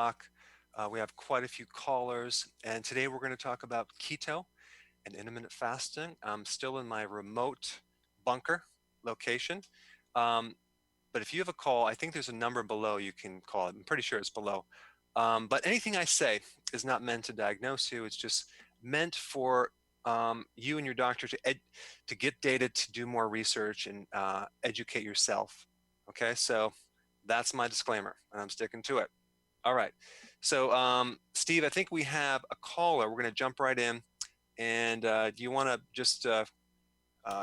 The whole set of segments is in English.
talk. We have quite a few callers, and today we're going to talk about keto and intermittent fasting. I'm still in my remote bunker location. Um, but if you have a call, I think there's a number below you can call it. I'm pretty sure it's below. But anything I say is not meant to diagnose you. It's just meant for you and your doctor to get data, to do more research and educate yourself. Okay, so that's my disclaimer, and I'm sticking to it. All right. So, Steve, I think we have a caller. We're going to jump right in. And do you want to just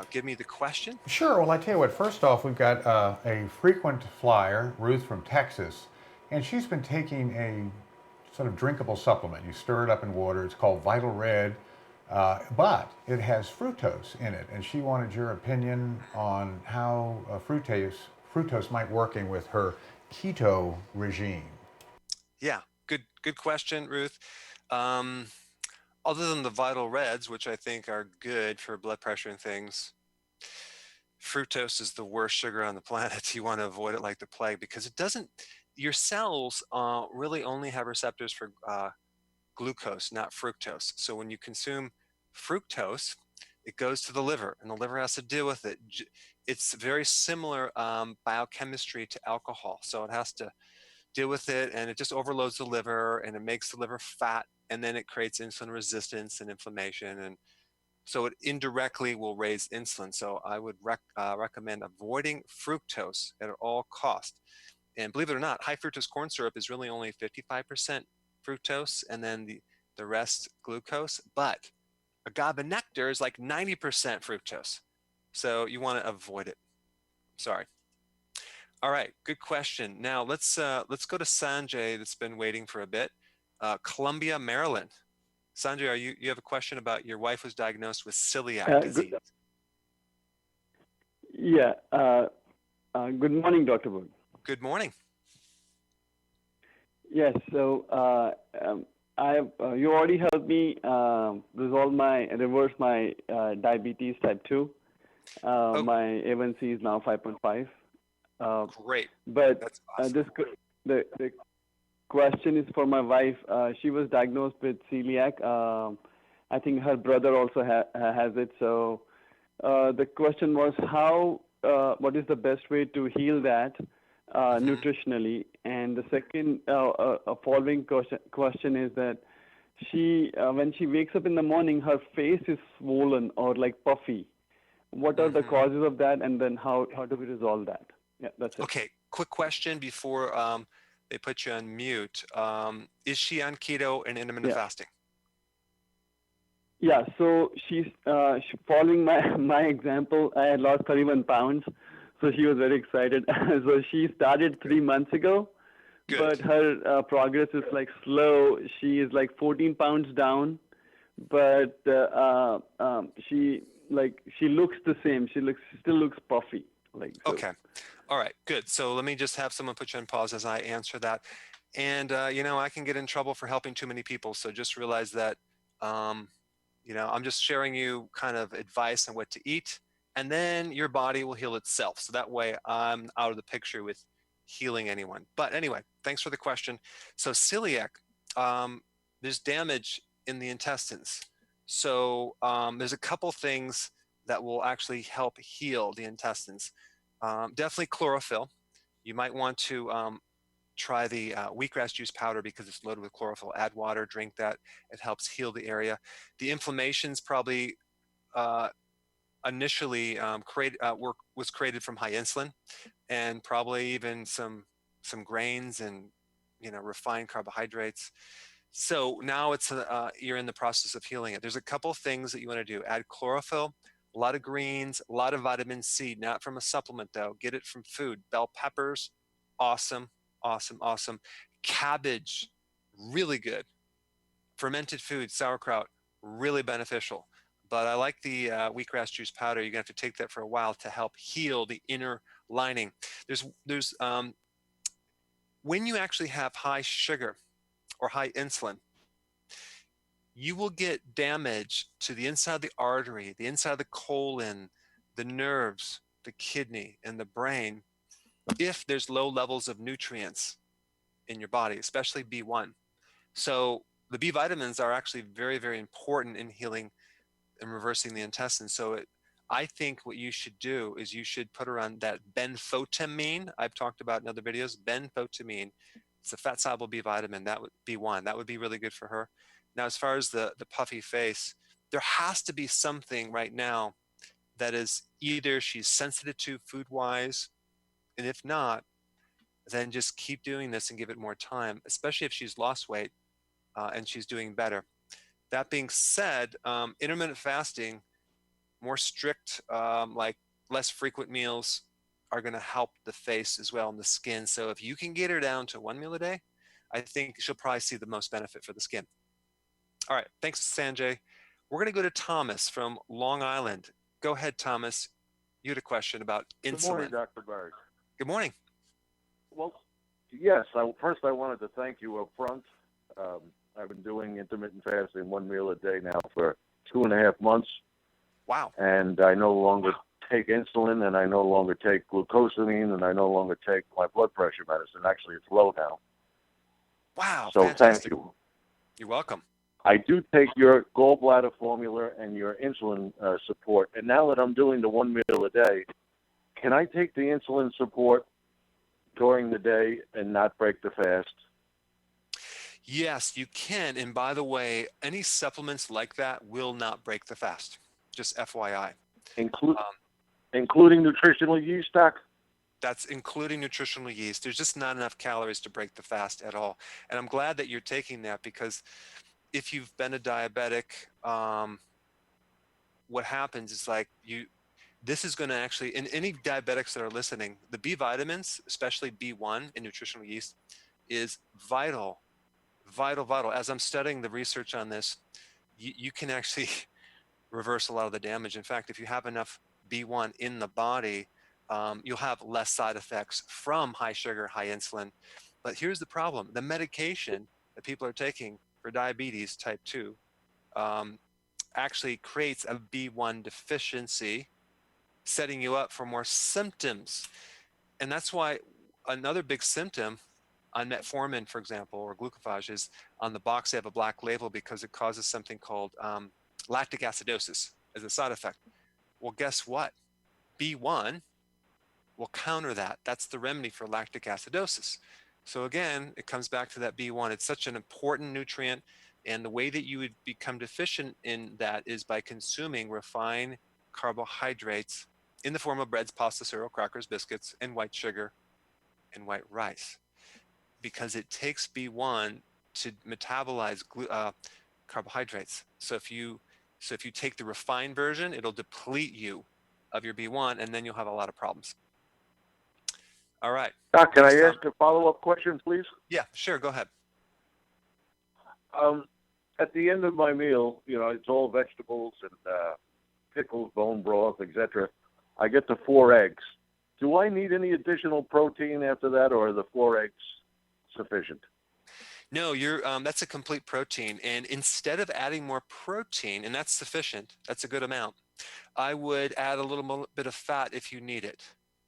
give me the question? Sure. Well, I tell you what, first off, we've got a frequent flyer, Ruth from Texas, and she's been taking a sort of drinkable supplement. You stir it up in water. It's called Vital Red, but it has fructose in it. And she wanted your opinion on how fructose might working with her keto regime. Yeah, good question, Ruth. Um, Other than the Vital Reds, which I think are good for blood pressure and things, fructose is the worst sugar on the planet. You want to avoid it like the plague because it doesn't, your cells really only have receptors for glucose, not fructose. So when you consume fructose, it goes to the liver, and the liver has to deal with it. It's very similar biochemistry to alcohol. So it has to deal with it, and it just overloads the liver, and it makes the liver fat, and then it creates insulin resistance and inflammation. And so it indirectly will raise insulin. So I would recommend avoiding fructose at all costs. And believe it or not, high fructose corn syrup is really only 55% fructose and then the rest glucose. But agave nectar is like 90% fructose. So you want to avoid it. Sorry. All right, good question. Now let's go to Sanjay that's been waiting for a bit. Columbia, Maryland. Sanjay, you have a question about your wife was diagnosed with celiac Good, disease. yeah. Good morning, Dr. Berg. Good morning. Yes. So you already helped me reverse my diabetes type 2. Oh, My A1C is now 5.5. great. But That's awesome. the question is for my wife. She was diagnosed with celiac. I think her brother also has it. So the question was what is the best way to heal that nutritionally? And the second following question is that she when she wakes up in the morning, her face is swollen or like puffy. What are the causes of that, and then how do we resolve that? Yeah, that's it. Okay, quick question before they put you on mute. Is she on keto and intermittent Yeah. fasting? Yeah, so she's following my example. I had lost 31 pounds, so she was very excited. So she started 3 months ago, but Good. her progress is like slow. She is like 14 pounds down, but she looks the same. She still looks puffy. Like so. Okay. All right, good. So let me just have someone put you on pause as I answer that. And, I can get in trouble for helping too many people. So just realize that, I'm just sharing you kind of advice on what to eat, and then your body will heal itself. So that way I'm out of the picture with healing anyone. But anyway, thanks for the question. So celiac, there's damage in the intestines. So there's a couple things that will actually help heal the intestines. Definitely chlorophyll. You might want to try the wheatgrass juice powder because it's loaded with chlorophyll. Add water, drink that. It helps heal the area. The inflammation's probably initially was created from high insulin, and probably even some grains and refined carbohydrates. So now you're in the process of healing it. There's a couple things that you want to do. Add chlorophyll, a lot of greens, a lot of vitamin C, not from a supplement though. Get it from food. Bell peppers, awesome, awesome, awesome. Cabbage, really good. Fermented food, sauerkraut, really beneficial. But I like the wheatgrass juice powder. You're gonna have to take that for a while to help heal the inner lining. There's when you actually have high sugar or high insulin, you will get damage to the inside of the artery, the inside of the colon, the nerves, the kidney, and the brain if there's low levels of nutrients. in your body, especially B1. So the B vitamins are actually very, very important in healing and reversing the intestine. So I think what you should do is you should put her on that benfotiamine I've talked about in other videos. Benfotiamine, it's a fat soluble B vitamin. That would B1. That would be really good for her. Now, as far as the puffy face, there has to be something right now that is either she's sensitive to food wise, and if not, then just keep doing this and give it more time, especially if she's lost weight and she's doing better. That being said, intermittent fasting, more strict, like less frequent meals are going to help the face as well and the skin. So if you can get her down to 1 meal a day, I think she'll probably see the most benefit for the skin. All right. Thanks, Sanjay. We're going to go to Thomas from Long Island. Go ahead, Thomas. You had a question about insulin. Good morning, Dr. Berg. Good morning. Well, yes. First, I wanted to thank you up front. I've been doing intermittent fasting 1 meal a day now for 2.5 months. Wow. And I no longer take insulin, and I no longer take glucosamine, and I no longer take my blood pressure medicine. Actually, it's low now. Wow. So Fantastic. thank you. You're welcome. I do take your gallbladder formula and your insulin support. And now that I'm doing the 1 meal a day, can I take the insulin support during the day and not break the fast? Yes, you can. And by the way, any supplements like that will not break the fast. Just FYI. Including nutritional yeast, Doc? That's including nutritional yeast. There's just not enough calories to break the fast at all. And I'm glad that you're taking that, because if you've been a diabetic, what happens is this is going to actually, and any diabetics that are listening, the B vitamins, especially B1 and nutritional yeast, is vital. As I'm studying the research on this, you can actually reverse a lot of the damage. In fact, if you have enough B1 in the body, you'll have less side effects from high sugar, high insulin. But here's the problem. The medication that people are taking for diabetes type 2 actually creates a B1 deficiency, setting you up for more symptoms. And that's why another big symptom on metformin, for example, or glucophage, is on the box they have a black label because it causes something called lactic acidosis as a side effect. Well, guess what? B1 will counter that. That's the remedy for lactic acidosis. So again, it comes back to that B1. It's such an important nutrient, and the way that you would become deficient in that is by consuming refined carbohydrates in the form of breads, pasta, cereal, crackers, biscuits, and white sugar and white rice, because it takes B1 to metabolize carbohydrates. So if you take the refined version, it'll deplete you of your B1, and then you'll have a lot of problems. All right. Doc, can I ask a follow-up question, please? Yeah, sure. Go ahead. At the end of my meal, it's all vegetables and pickles, bone broth, etc. I get the 4 eggs. Do I need any additional protein after that, or are the 4 eggs sufficient? No, that's a complete protein. And instead of adding more protein, and that's sufficient, that's a good amount, I would add a little bit of fat if you need it.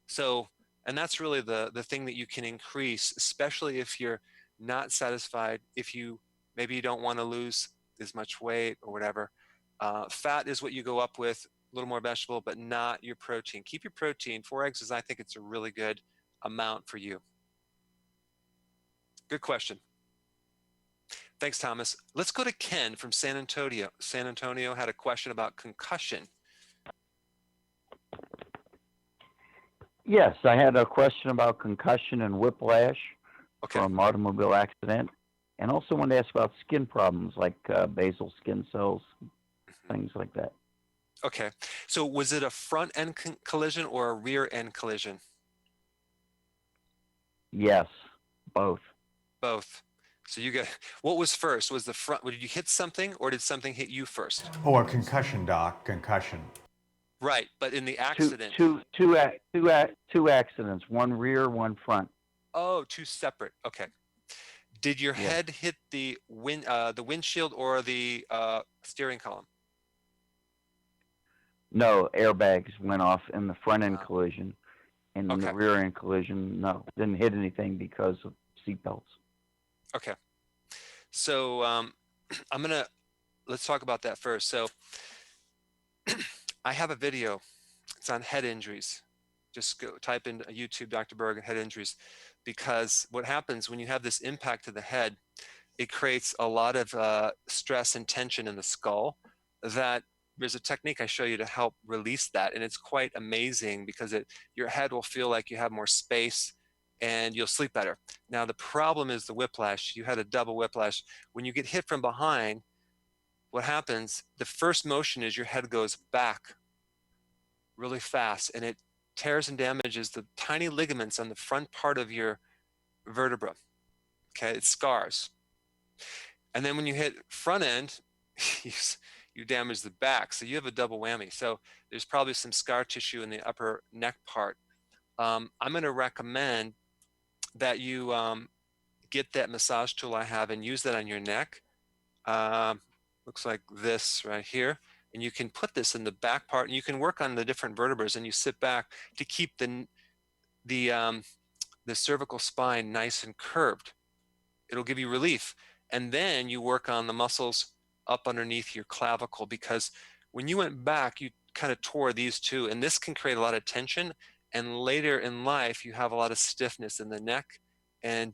So, and that's really the thing that you can increase, especially if you're not satisfied, if maybe you don't want to lose as much weight or whatever. Fat is what you go up with, a little more vegetable, but not your protein. Keep your protein. 4 eggs I think it's a really good amount for you. Good question. Thanks, Thomas. Let's go to Ken from San Antonio. San Antonio had a question about concussion. Yes, I had a question about concussion and whiplash from automobile accident, and also wanted to ask about skin problems like basal skin cells, things like that. Okay. So was it a front end collision or a rear end collision? Yes, both. Both. So what was first? Was the front, did you hit something or did something hit you first? Oh, a concussion, Doc. Concussion. Right, but in the accident. Two accidents, one rear, one front. Oh, 2 separate. Okay. Did your head hit the windshield or the steering column? No, airbags went off in the front end collision, and in the rear end collision, no, didn't hit anything because of seatbelts. Okay. So let's talk about that first. So I have a video. It's on head injuries. Just go type in YouTube Dr. Berg and head injuries, because what happens when you have this impact to the head, it creates a lot of stress and tension in the skull. That there's a technique I show you to help release that, and it's quite amazing because your head will feel like you have more space and you'll sleep better. Now the problem is the whiplash. You had a double whiplash. When you get hit from behind, what happens, the first motion is your head goes back really fast, and it tears and damages the tiny ligaments on the front part of your vertebra. Okay, it scars. And then when you hit front end, you damage the back. So you have a double whammy. So there's probably some scar tissue in the upper neck part. I'm going to recommend that you get that massage tool I have and use that on your neck. Looks like this right here. And you can put this in the back part, and you can work on the different vertebrae, and you sit back to keep the cervical spine nice and curved. It'll give you relief. And then you work on the muscles up underneath your clavicle, because when you went back, you kind of tore these two, and this can create a lot of tension. And later in life, you have a lot of stiffness in the neck and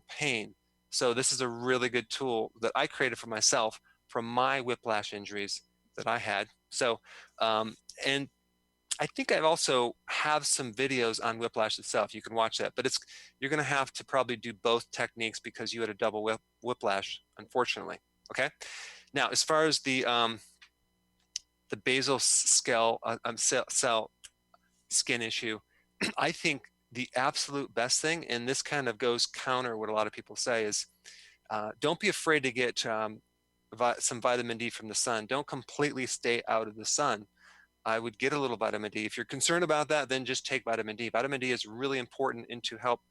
pain. So this is a really good tool that I created for myself from my whiplash injuries that I had. So, and I think I also have some videos on whiplash itself. You can watch that, but you're going to have to probably do both techniques because you had a double whiplash, unfortunately. Okay. Now, as far as the basal cell skin issue, I think the absolute best thing, and this kind of goes counter what a lot of people say, is don't be afraid to get some vitamin D from the sun. Don't completely stay out of the sun. I would get a little vitamin D. If you're concerned about that, then just take vitamin D. Vitamin D is really important to help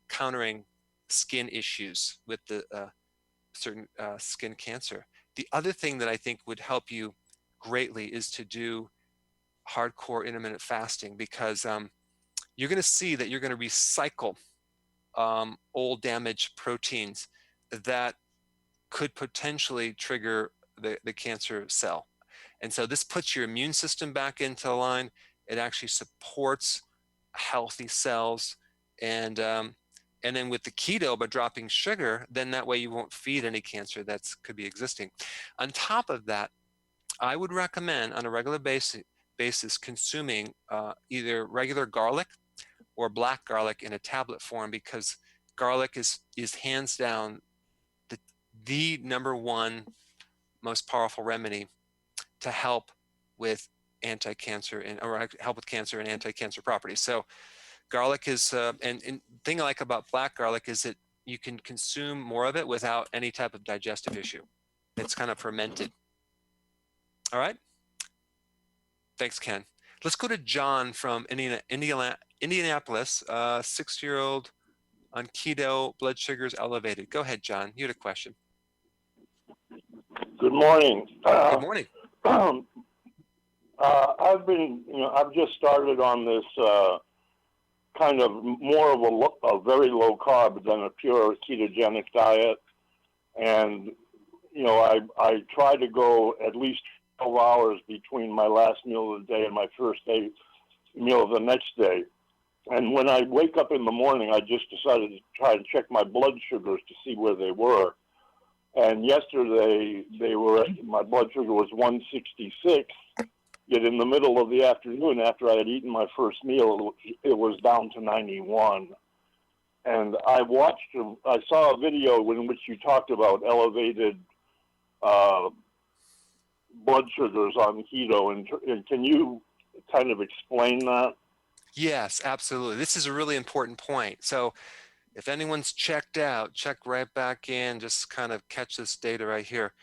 countering skin issues with the certain skin cancer. The other thing that I think would help you greatly is to do hardcore intermittent fasting, because you're going to see that you're going to recycle old damaged proteins that could potentially trigger the cancer cell. And so this puts your immune system back into line. It actually supports healthy cells. And then with the keto, by dropping sugar, then that way you won't feed any cancer that could be existing. On top of that, I would recommend on a regular basis consuming either regular garlic or black garlic in a tablet form, because garlic is hands down the number one most powerful remedy to help with anti-cancer or help with cancer and anti-cancer properties. So garlic is, and thing I like about black garlic is that you can consume more of it without any type of digestive issue. It's kind of fermented. All right. Thanks, Ken. Let's go to John from Indianapolis, 6-year-old on keto, blood sugars elevated. Go ahead, John. You had a question. Good morning. Good morning. I've just started on this kind of more of a very low carb than a pure ketogenic diet. And, I try to go at least 12 hours between my last meal of the day and my first meal of the next day. And when I wake up in the morning, I just decided to try and check my blood sugars to see where they were. And yesterday, my blood sugar was 166. Yet in the middle of the afternoon, after I had eaten my first meal, it was down to 91. And I saw a video in which you talked about elevated blood sugars on keto. And can you kind of explain that? Yes, absolutely. This is a really important point. So if anyone's checked out, check right back in, just kind of catch this data right here.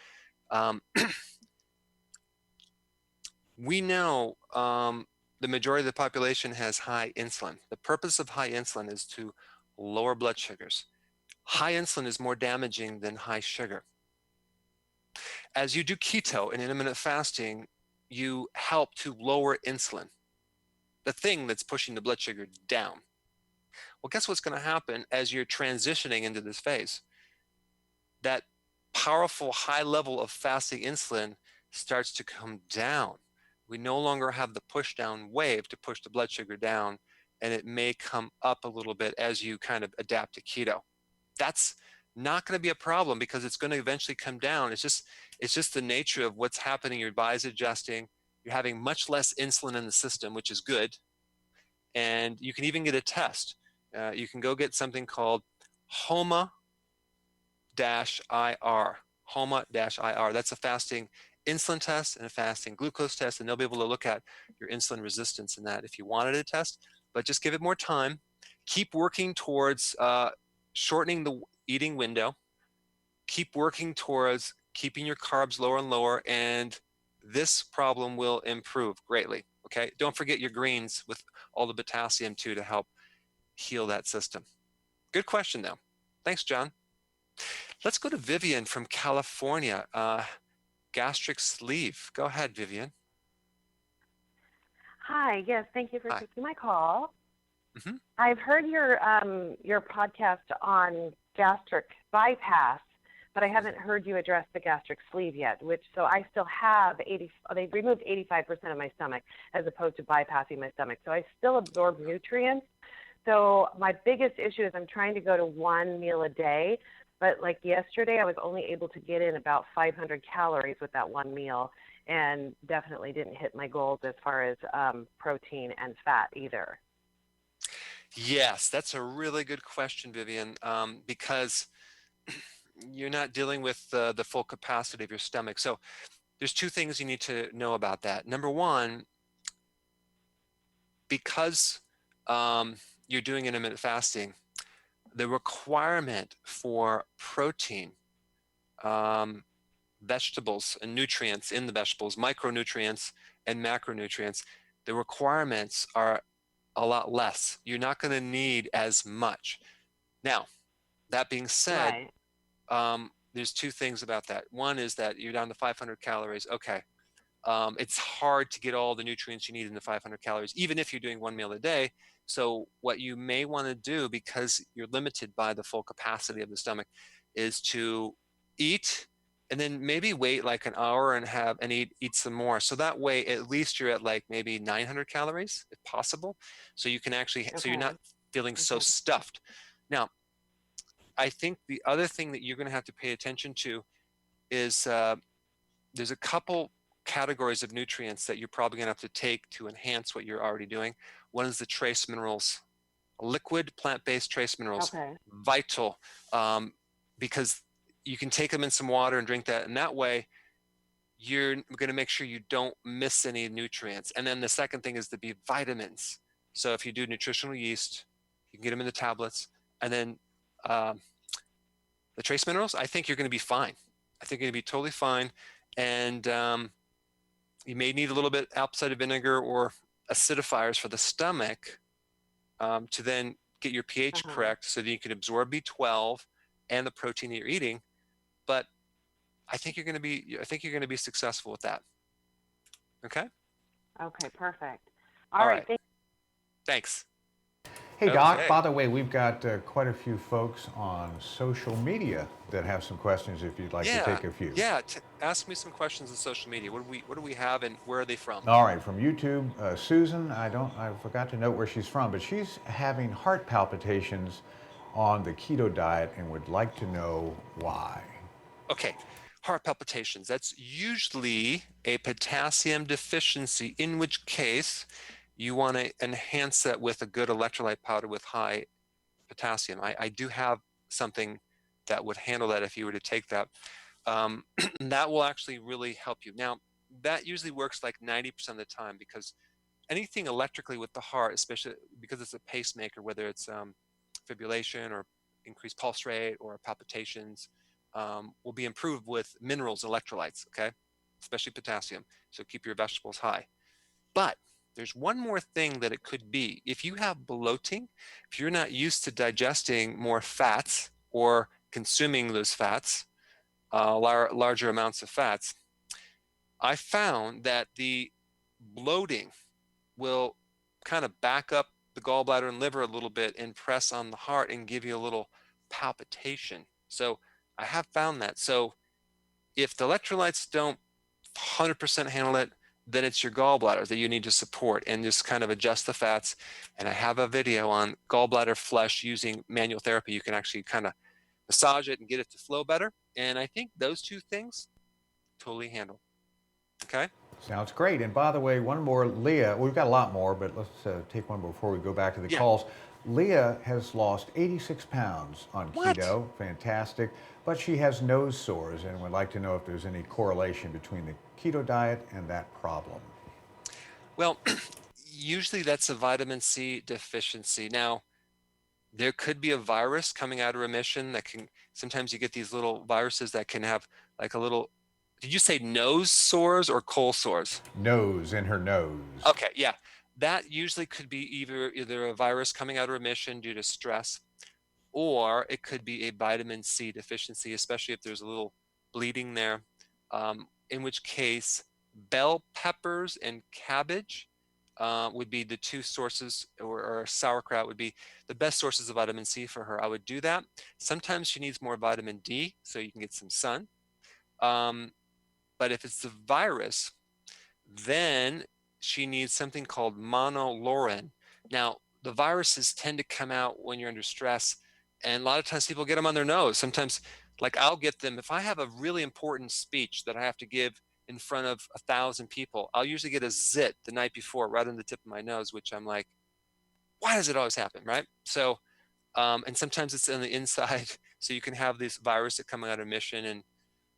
We know the majority of the population has high insulin. The purpose of high insulin is to lower blood sugars. High insulin is more damaging than high sugar. As you do keto and intermittent fasting, you help to lower insulin, the thing that's pushing the blood sugar down. Well, guess what's going to happen as you're transitioning into this phase? that powerful high level of fasting insulin starts to come down. We no longer have the push down wave to push the blood sugar down, and it may come up a little bit as you kind of adapt to keto. That's not going to be a problem because it's going to eventually come down. It's just the nature of what's happening. Your body's adjusting. You're having much less insulin in the system, which is good. And you can even get a test. You can go get something called HOMA-IR. HOMA-IR. That's a fasting insulin test and a fasting glucose test, and they'll be able to look at your insulin resistance in that if you wanted a test. But just give it more time. Keep working towards shortening the eating window. Keep working towards keeping your carbs lower and lower, and this problem will improve greatly. Okay, don't forget your greens with all the potassium too to help heal that system. Good question though. Thanks, John. Let's go to Vivian from California. Gastric sleeve. Go ahead, Vivian. Hi. Yes, thank you for Hi. taking my call. Mm-hmm. I've heard your podcast on gastric bypass, but I haven't heard you address the gastric sleeve yet. So I still have they've removed 85% of my stomach as opposed to bypassing my stomach. So I still absorb nutrients. So my biggest issue is I'm trying to go to one meal a day, but like yesterday I was only able to get in about 500 calories with that one meal, and definitely didn't hit my goals as far as protein and fat either. Yes, that's a really good question, Vivian, because you're not dealing with the full capacity of your stomach. So there's two things you need to know about that. Number one, because you're doing intermittent fasting, the requirement for protein, vegetables and nutrients in the vegetables, micronutrients and macronutrients, the requirements are a lot less. You're not going to need as much. Now, that being said, Right. there's two things about that. One is that you're down to 500 calories. Okay. It's hard to get all the nutrients you need in the 500 calories, even if you're doing one meal a day. So what you may want to do, because you're limited by the full capacity of the stomach, is to eat and then maybe wait like an hour and eat some more. So that way, at least you're at like maybe 900 calories, if possible. So you can actually, so you're not Okay. feeling so Okay. stuffed. Now, I think the other thing that you're going to have to pay attention to is there's a couple categories of nutrients that you're probably going to have to take to enhance what you're already doing. One is the trace minerals, liquid plant-based trace minerals, Okay. vital, because you can take them in some water and drink that, and that way you're going to make sure you don't miss any nutrients. And then the second thing is the B vitamins. So if you do nutritional yeast, you can get them in the tablets, and then the trace minerals, I think you're going to be fine. I think you're going to be totally fine. And you may need a little bit apple cider vinegar or acidifiers for the stomach to then get your pH Uh-huh. correct so that you can absorb B12 and the protein that you're eating. But I think you're going to be successful with that. Okay. Okay. Perfect. All All right. right. Thanks. Hey, Doc, Okay. by the way, we've got quite a few folks on social media that have some questions if you'd like to take a few. Yeah. Ask me some questions on social media. What do we have, and where are they from? All right, from YouTube, Susan, I forgot to note where she's from, but she's having heart palpitations on the keto diet and would like to know why. Okay. Heart palpitations. That's usually a potassium deficiency, in which case you want to enhance that with a good electrolyte powder with high potassium. I do have something that would handle that if you were to take that. That will actually really help you. Now, that usually works like 90% of the time, because anything electrically with the heart, especially because it's a pacemaker, whether it's fibrillation or increased pulse rate or palpitations, will be improved with minerals, electrolytes, okay? Especially potassium. So keep your vegetables high. But there's one more thing that it could be. If you have bloating, if you're not used to digesting more fats or consuming those fats, larger amounts of fats, I found that the bloating will kind of back up the gallbladder and liver a little bit and press on the heart and give you a little palpitation. So I have found that. So if the electrolytes don't 100% handle it, then it's your gallbladder that you need to support and just kind of adjust the fats. And I have a video on gallbladder flush using manual therapy. You can actually kind of massage it and get it to flow better. And I think those two things totally handle. Okay. Sounds great. And by the way, one more, Leah, we've got a lot more, but let's take one before we go back to the calls. Leah has lost 86 pounds on keto. Fantastic. But she has nose sores and would like to know if there's any correlation between the keto diet and that problem. Well, usually that's a vitamin C deficiency. Now, there could be a virus coming out of remission that can, sometimes you get these little viruses that can have like a little, did you say nose sores or cold sores? Nose, in her nose. Okay, yeah. That usually could be either a virus coming out of remission due to stress, or it could be a vitamin C deficiency, especially if there's a little bleeding there, in which case bell peppers and cabbage would be the two sources, or sauerkraut would be the best sources of vitamin C for her. I would do that. Sometimes she needs more vitamin D, so you can get some sun. But if it's the virus, then she needs something called monolaurin. Now, the viruses tend to come out when you're under stress, and a lot of times people get them on their nose. Sometimes, like I'll get them, if I have a really important speech that I have to give in front of 1,000 people, I'll usually get a zit the night before right on the tip of my nose, which I'm like, why does it always happen, right? So, and sometimes it's on the inside, so you can have this virus that come out of remission and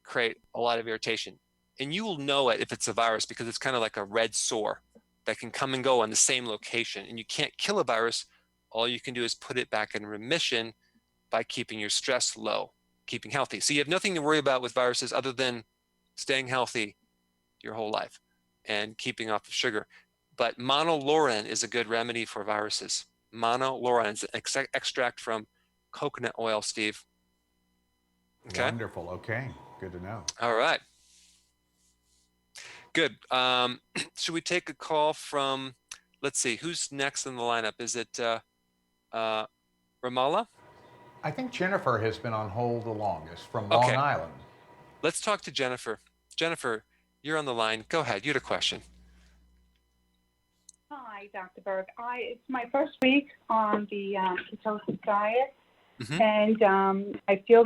create a lot of irritation. And you will know it if it's a virus because it's kind of like a red sore that can come and go on the same location. And you can't kill a virus. All you can do is put it back in remission by keeping your stress low, keeping healthy. So you have nothing to worry about with viruses other than staying healthy your whole life and keeping off of sugar. But monolaurin is a good remedy for viruses. Monolaurin is an extract from coconut oil, Steve. Okay. Wonderful. Okay. Good to know. All right. Good. Should we take a call from, let's see, who's next in the lineup? Is it Ramala? I think Jennifer has been on hold the longest from Long Island. Let's talk to Jennifer. Jennifer, you're on the line. Go ahead. You had a question. Hi, Dr. Berg. It's my first week on the ketosis diet, and I feel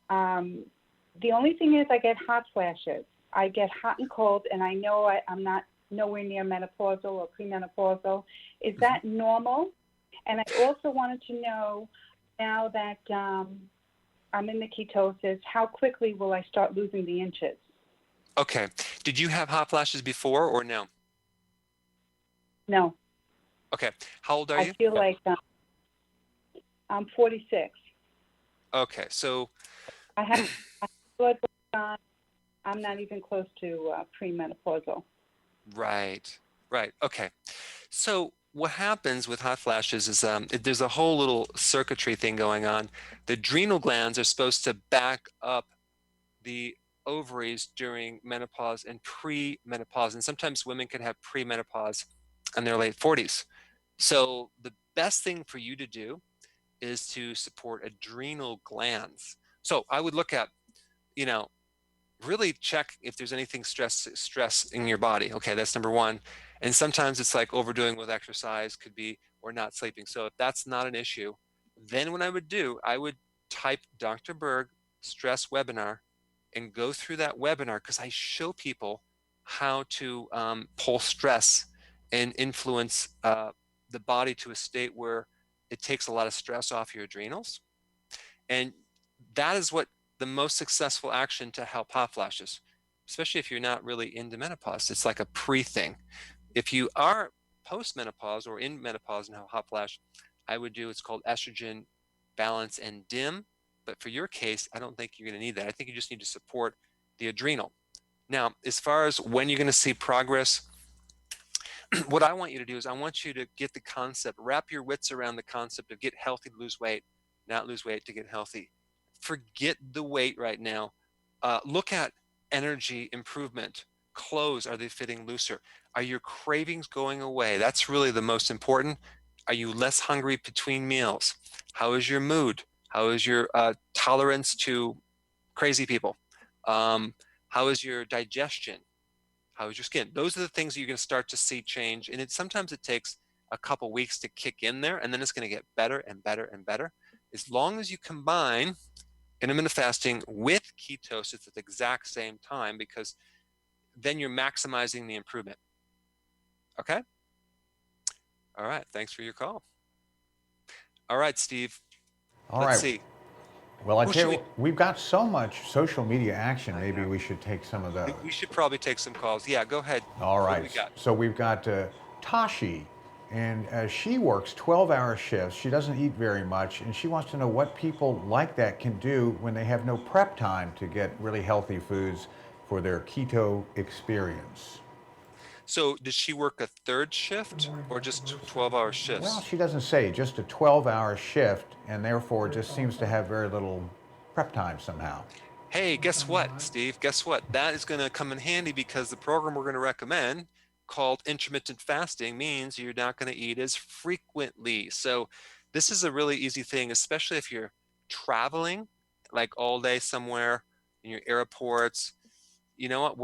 the only thing is I get hot flashes. I get hot and cold, and I know I'm not nowhere near menopausal or premenopausal. Is that normal? And I also wanted to know, now that I'm in the ketosis, how quickly will I start losing the inches? Okay. Did you have hot flashes before or no? No. Okay. How old are you? I feel like I'm 46. Okay. So I have blood work on. I'm not even close to premenopausal. Right. Okay. So what happens with hot flashes is there's a whole little circuitry thing going on. The adrenal glands are supposed to back up the ovaries during menopause and pre-menopause. And sometimes women can have pre-menopause in their late 40s. So the best thing for you to do is to support adrenal glands. So I would look at, really check if there's anything stress in your body. Okay, that's number one. And sometimes it's like overdoing with exercise could be, or not sleeping. So if that's not an issue, then what I would do, I would type Dr. Berg stress webinar and go through that webinar, because I show people how to pull stress and influence the body to a state where it takes a lot of stress off your adrenals. And that is what the most successful action to help hot flashes, especially if you're not really into menopause. It's like a pre-thing. If you are post-menopause or in menopause and have hot flash, I would do, it's called estrogen balance and dim. But for your case, I don't think you're going to need that. I think you just need to support the adrenal. Now, as far as when you're going to see progress, what I want you to do is I want you to get the concept, wrap your wits around the concept of get healthy to lose weight, not lose weight to get healthy. Forget the weight right now. Look at energy improvement. Clothes, are they fitting looser? Are your cravings going away? That's really the most important. Are you less hungry between meals? How is your mood? How is your tolerance to crazy people? How is your digestion? How is your skin? Those are the things that you're going to start to see change. And sometimes it takes a couple weeks to kick in there, and then it's going to get better and better and better. As long as you combine intermittent fasting with ketosis at the exact same time, because then you're maximizing the improvement. Okay? All right. Thanks for your call. All right, Steve. All Let's right. see. Well, I Who tell should you, we've got so much social media action. Maybe we should take some of those. we should probably take some calls. Yeah, go ahead. All What do right. we got? So we've got Tashi, and she works 12-hour shifts. She doesn't eat very much, and she wants to know what people like that can do when they have no prep time to get really healthy foods for their keto experience. So does she work a third shift or just 12-hour shifts? Well, she doesn't say, just a 12-hour shift, and therefore just seems to have very little prep time somehow. Hey, guess what, Steve? Guess what? That is going to come in handy because the program we're going to recommend called Intermittent Fasting means you're not going to eat as frequently. So this is a really easy thing, especially if you're traveling like all day somewhere in your airports. You know what?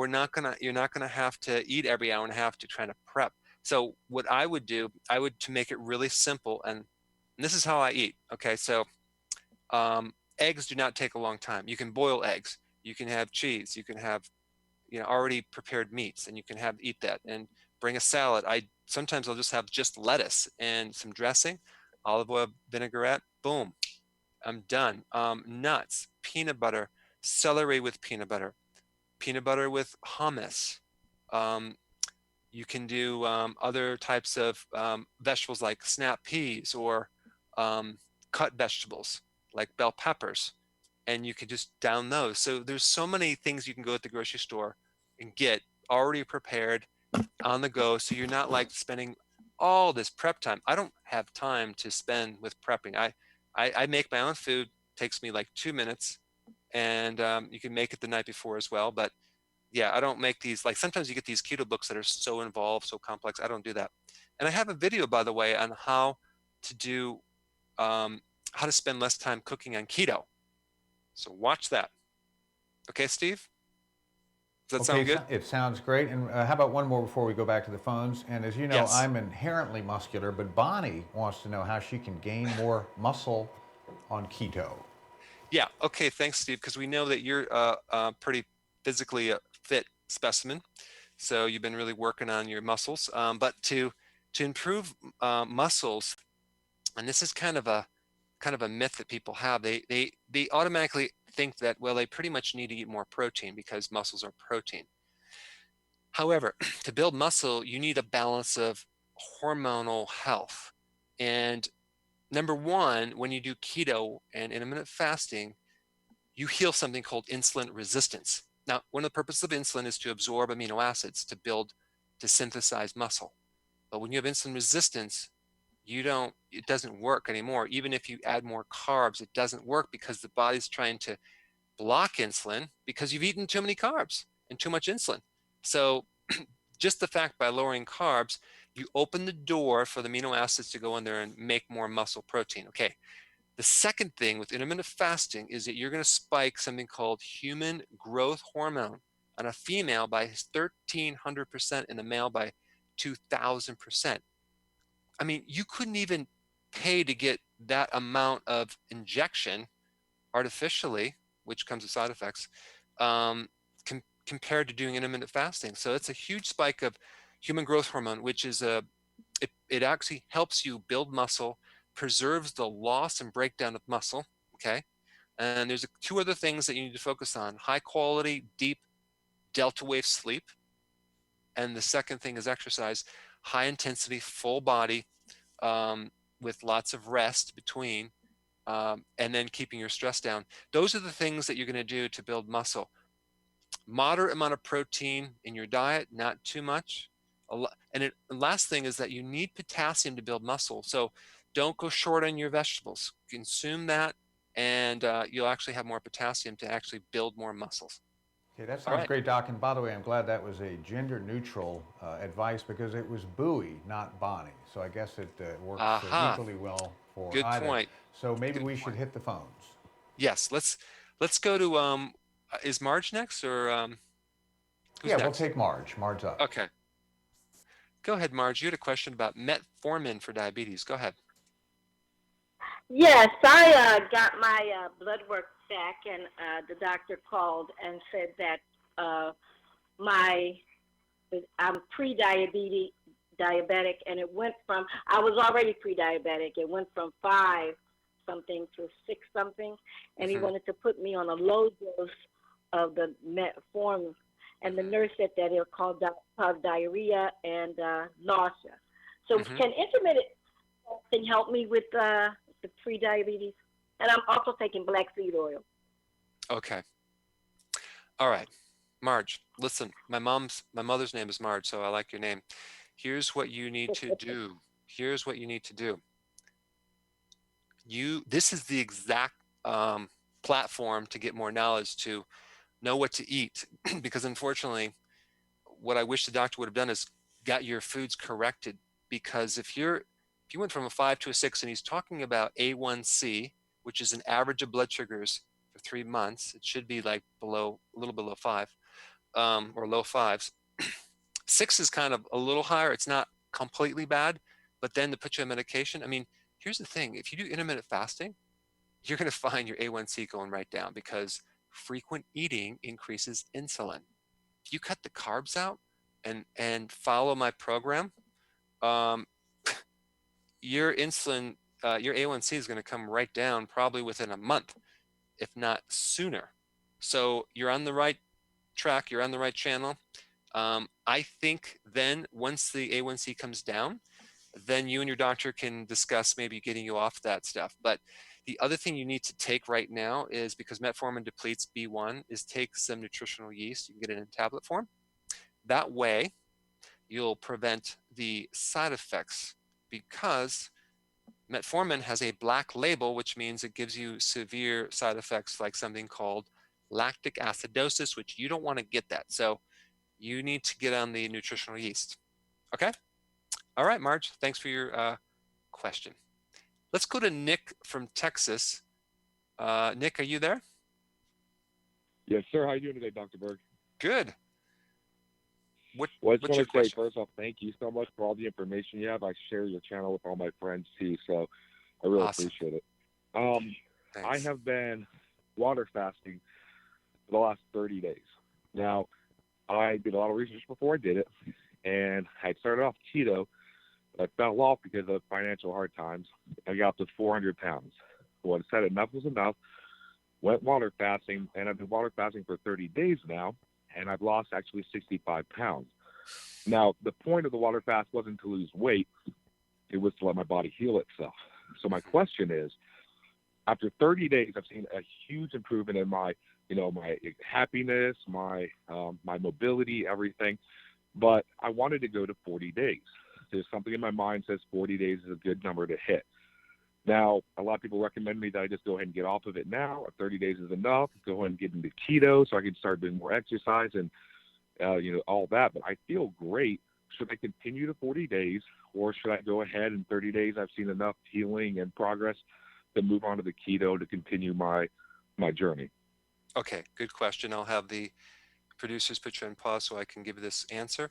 You're not gonna have to eat every hour and a half to try to prep. So what I would do, to make it really simple, and this is how I eat. Okay, so eggs do not take a long time. You can boil eggs. You can have cheese. You can have already prepared meats, and you can eat that. And bring a salad. Sometimes I'll just have just lettuce and some dressing, olive oil, vinaigrette. Boom, I'm done. Nuts, peanut butter, celery with peanut butter with hummus. You can do other types of vegetables like snap peas or cut vegetables like bell peppers, and you can just down those. So there's so many things you can go at the grocery store and get already prepared on the go, so you're not like spending all this prep time. I don't have time to spend with prepping. I make my own food, takes me like 2 minutes, and you can make it the night before as well. But yeah, I don't make these, like sometimes you get these keto books that are so involved, so complex. I don't do that. And I have a video, by the way, on how to do, how to spend less time cooking on keto. So watch that. Okay, Steve? Does that sound good? It sounds great. And how about one more before we go back to the phones? And as you know, Yes. I'm inherently muscular, but Bonnie wants to know how she can gain more muscle on keto. Yeah. Okay. Thanks, Steve. Because we know that you're a pretty physically fit specimen, so you've been really working on your muscles. But to improve muscles, and this is kind of a myth that people have. They automatically think that, well, they pretty much need to eat more protein because muscles are protein. However, to build muscle, you need a balance of hormonal health. And number one, when you do keto and intermittent fasting, you heal something called insulin resistance. Now, one of the purposes of insulin is to absorb amino acids to synthesize muscle. But when you have insulin resistance, it doesn't work anymore. Even if you add more carbs, it doesn't work because the body's trying to block insulin because you've eaten too many carbs and too much insulin. So just the fact by lowering carbs, you open the door for the amino acids to go in there and make more muscle protein. Okay. The second thing with intermittent fasting is that you're going to spike something called human growth hormone on a female by 1,300% and a male by 2,000%. I mean, you couldn't even pay to get that amount of injection artificially, which comes with side effects, compared to doing intermittent fasting. So it's a huge spike of human growth hormone, which is it actually helps you build muscle, preserves the loss and breakdown of muscle. Okay. And there's two other things that you need to focus on: high quality, deep delta wave sleep. And the second thing is exercise, high intensity, full body, with lots of rest between, and then keeping your stress down. Those are the things that you're going to do to build muscle. Moderate amount of protein in your diet, not too much. And the last thing is that you need potassium to build muscle. So don't go short on your vegetables. Consume that, and you'll actually have more potassium to actually build more muscles. Okay, that All sounds right. great, Doc. And by the way, I'm glad that was a gender-neutral advice because it was Bowie, not Bonnie. So I guess it works Aha. equally well for Good either. point. So maybe Good we should point. hit the phones. Yes. Let's go to is Marge next or who's Yeah, we'll next? take Marge. Marge up. Okay. Go ahead, Marge. You had a question about metformin for diabetes. Go ahead. Yes, I got my blood work back, and the doctor called and said that I'm diabetic, and it went from, I was already pre-diabetic. It went from 5 something to 6 something, and he wanted to put me on a low dose of the metformin, and the nurse said that it'll cause diarrhea and nausea. So can intermittent fasting help me with the pre-diabetes? And I'm also taking black seed oil. Okay. All right. Marge, listen, my mother's name is Marge, so I like your name. Here's what you need to do. Here's what you need to do. This is the exact platform to get more knowledge, to know what to eat, because unfortunately, what I wish the doctor would have done is got your foods corrected. Because if you went from a 5 to a 6, and he's talking about A1C, which is an average of blood sugars for 3 months, it should be like a little below 5, or low 5s. 6 is kind of a little higher. It's not completely bad, but then to put you on medication, I mean, here's the thing. If you do intermittent fasting, you're going to find your A1C going right down, because frequent eating increases insulin. If you cut the carbs out and follow my program, your insulin, your A1C is going to come right down probably within a month, if not sooner. So you're on the right track. You're on the right channel. I think then once the A1C comes down, then you and your doctor can discuss maybe getting you off that stuff. But the other thing you need to take right now is, because metformin depletes B1, is take some nutritional yeast. You can get it in tablet form. That way, you'll prevent the side effects, because metformin has a black label, which means it gives you severe side effects like something called lactic acidosis, which you don't want to get that. So you need to get on the nutritional yeast. Okay? All right, Marge, thanks for your question. Let's go to Nick from Texas. Nick, are you there? Yes, sir. How are you doing today, Dr. Berg? Good. Well, I just what's your want to say, question? first off, thank you so much for all the information you have. I share your channel with all my friends, too, so I really appreciate it. I have been water fasting for the last 30 days. Now, I did a lot of research before I did it, and I started off keto, but I fell off because of financial hard times. I got up to 400 pounds. Well, I said enough was enough, went water fasting, and I've been water fasting for 30 days now, and I've lost actually 65 pounds. Now, the point of the water fast wasn't to lose weight. It was to let my body heal itself. So my question is, after 30 days, I've seen a huge improvement in my, my happiness, my mobility, everything. But I wanted to go to 40 days. There's something in my mind says 40 days is a good number to hit. Now, a lot of people recommend me that I just go ahead and get off of it now. 30 days is enough. Go ahead and get into keto so I can start doing more exercise and, all that. But I feel great. Should I continue to 40 days, or should I go ahead in 30 days? I've seen enough healing and progress to move on to the keto to continue my journey. Okay, good question. I'll have the producers put you on pause so I can give you this answer.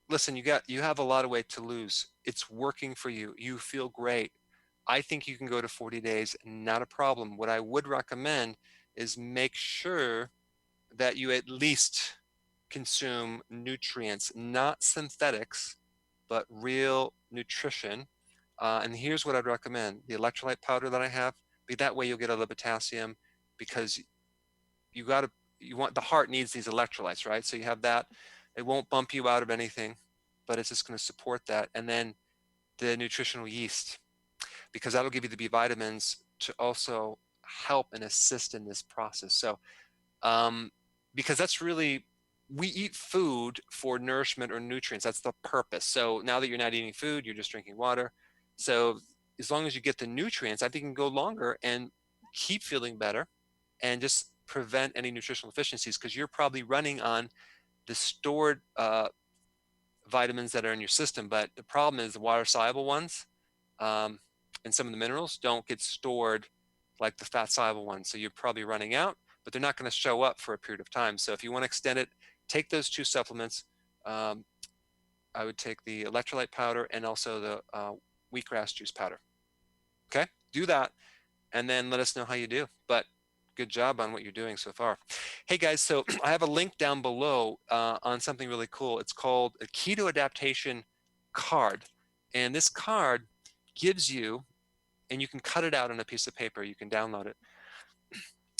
Listen, you have a lot of weight to lose. It's working for you. You feel great. I think you can go to 40 days, not a problem. What I would recommend is make sure that you at least consume nutrients, not synthetics, but real nutrition. And here's what I'd recommend. The electrolyte powder that I have, that way you'll get all the potassium, because the heart needs these electrolytes, right? So you have that. It won't bump you out of anything, but it's just going to support that. And then the nutritional yeast, because that'll give you the B vitamins to also help and assist in this process. So, because that's really, we eat food for nourishment or nutrients. That's the purpose. So now that you're not eating food, you're just drinking water. So as long as you get the nutrients, I think you can go longer and keep feeling better and just prevent any nutritional deficiencies because you're probably running on the stored vitamins that are in your system. But the problem is the water-soluble ones and some of the minerals don't get stored like the fat-soluble ones. So you're probably running out, but they're not going to show up for a period of time. So if you want to extend it, take those two supplements. I would take the electrolyte powder and also the wheatgrass juice powder. Okay, do that, and then let us know how you do. But good job on what you're doing so far. Hey guys, so I have a link down below on something really cool. It's called a Keto Adaptation Card. And this card gives you, and you can cut it out on a piece of paper, you can download it.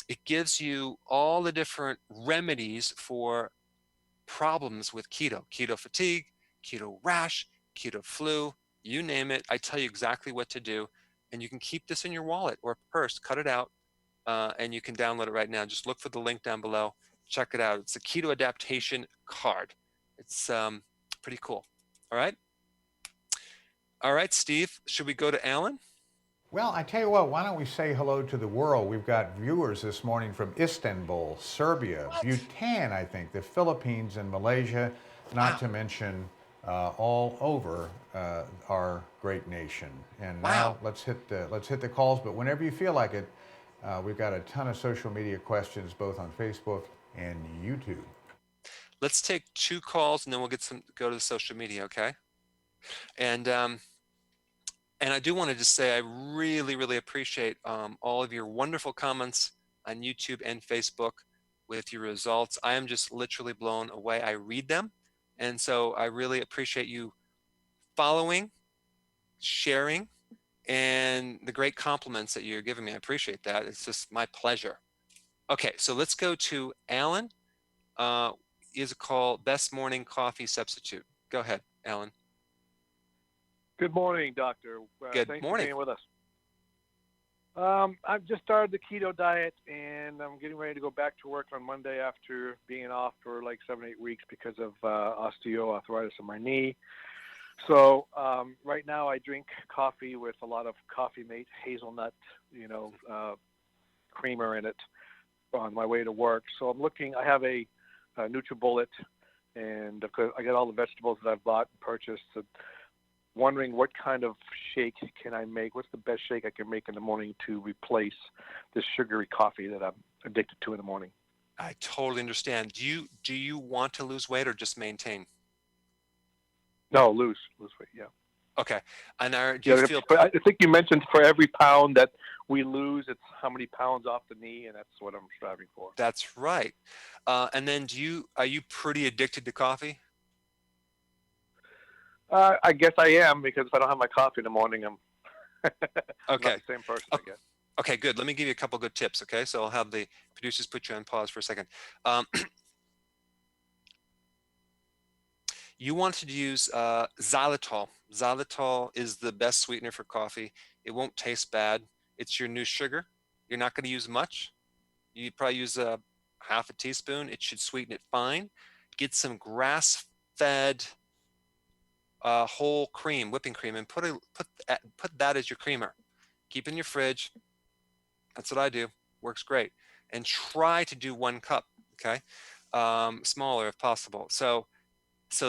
It gives you all the different remedies for problems with keto, keto fatigue, keto rash, keto flu, you name it. I tell you exactly what to do. And you can keep this in your wallet or purse, cut it out, and you can download it right now. Just look for the link down below. Check it out. It's a Keto Adaptation Card. It's pretty cool. All right. All right, Steve, should we go to Alan? Well, I tell you what, why don't we say hello to the world? We've got viewers this morning from Istanbul, Serbia, Bhutan, I think, the Philippines and Malaysia, not to mention all over our great nation. And now let's hit the calls, but whenever you feel like it, we've got a ton of social media questions both on Facebook and YouTube. Let's take 2 calls and then we'll go to the social media, okay? And I do want to just say I really, really appreciate all of your wonderful comments on YouTube and Facebook with your results. I am just literally blown away. I read them. And so I really appreciate you following, sharing, and the great compliments that you're giving me. I appreciate that. It's just my pleasure. Okay, so let's go to Alan. Is called Best Morning Coffee Substitute. Go ahead, Alan. Good morning, Doctor. Good thanks morning. for being with us. I've just started the keto diet, and I'm getting ready to go back to work on Monday after being off for like 7-8 weeks because of osteoarthritis in my knee. So right now I drink coffee with a lot of Coffee Mate hazelnut, creamer in it on my way to work. So I have a NutriBullet, and I got all the vegetables that I've bought and purchased. So wondering what kind of shake can I make? What's the best shake I can make in the morning to replace this sugary coffee that I'm addicted to in the morning? I totally understand. Do you want to lose weight or just maintain? No, lose weight. Yeah. Okay. And do you feel? I think you mentioned for every pound that we lose, it's how many pounds off the knee, and that's what I'm striving for. That's right. And then are you pretty addicted to coffee? I guess I am, because if I don't have my coffee in the morning, I'm okay. not the same person, I guess. Okay, good. Let me give you a couple good tips, okay? So I'll have the producers put you on pause for a second. You want to use xylitol. Xylitol is the best sweetener for coffee. It won't taste bad. It's your new sugar. You're not going to use much. You probably use half a teaspoon. It should sweeten it fine. Get some grass-fed whole cream, whipping cream, and put that as your creamer. Keep it in your fridge. That's what I do. Works great. And try to do 1 cup, okay? Smaller if possible. So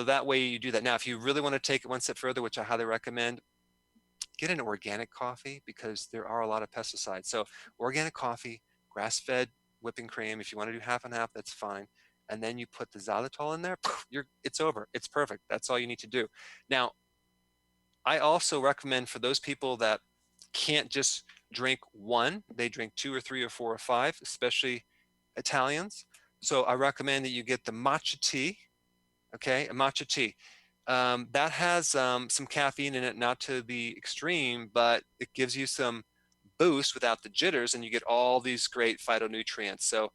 that way you do that. Now, if you really want to take it one step further, which I highly recommend, get an organic coffee, because there are a lot of pesticides. So organic coffee, grass-fed whipping cream. If you want to do half and half, that's fine. And then you put the xylitol in there, it's over. It's perfect. That's all you need to do. Now, I also recommend for those people that can't just drink 1, they drink 2 or 3 or 4 or 5, especially Italians. So I recommend that you get the matcha tea, okay, a matcha tea. That has some caffeine in it, not to the extreme, but it gives you some boost without the jitters, and you get all these great phytonutrients. So